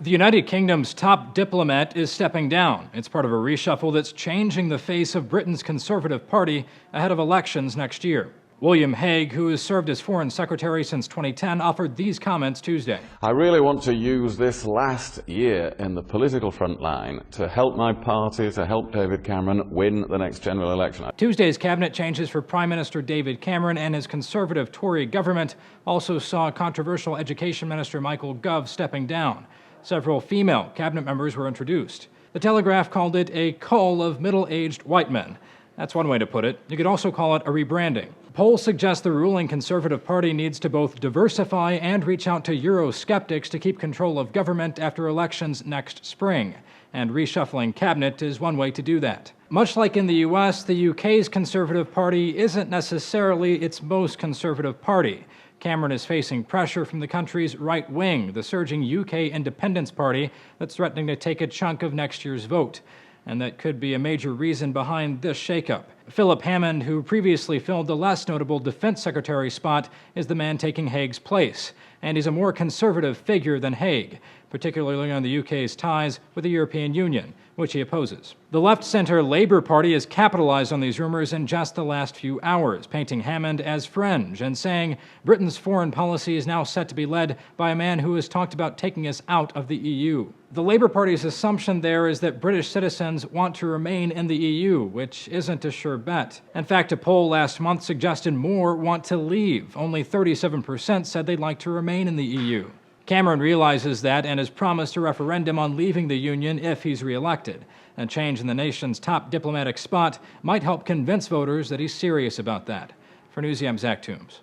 The United Kingdom's top diplomat is stepping down. It's part of a reshuffle that's changing the face of Britain's Conservative Party ahead of elections next year. William Hague, who has served as Foreign Secretary since 2010, offered these comments Tuesday. I really want to use this last year in the political front line to help my party, to help David Cameron win the next general election. Tuesday's cabinet changes for Prime Minister David Cameron and his Conservative Tory government also saw controversial Education Minister Michael Gove stepping down. Several female cabinet members were introduced. The Telegraph called it a cull of middle-aged white men. That's one way to put it. You could also call it a rebranding. Polls suggest the ruling Conservative Party needs to both diversify and reach out to Eurosceptics to keep control of government after elections next spring. And reshuffling cabinet is one way to do that. Much like in the US, the UK's Conservative Party isn't necessarily its most conservative party. Cameron is facing pressure from the country's right wing, the surging UK Independence Party that's threatening to take a chunk of next year's vote. And that could be a major reason behind this shakeup. Philip Hammond, who previously filled the less notable defense secretary spot, is the man taking Hague's place. And he's a more conservative figure than Hague, particularly on the UK's ties with the European Union, which he opposes. The left-center Labour Party has capitalized on these rumors in just the last few hours, painting Hammond as fringe and saying Britain's foreign policy is now set to be led by a man who has talked about taking us out of the EU. The Labour Party's assumption there is that British citizens want to remain in the EU, which isn't a sure bet. In fact, a poll last month suggested more want to leave. Only 37% said they'd like to remain in the EU. Cameron realizes that and has promised a referendum on leaving the Union if he's re-elected. A change in the nation's top diplomatic spot might help convince voters that he's serious about that. For Newsy, I'm Zach Toombs.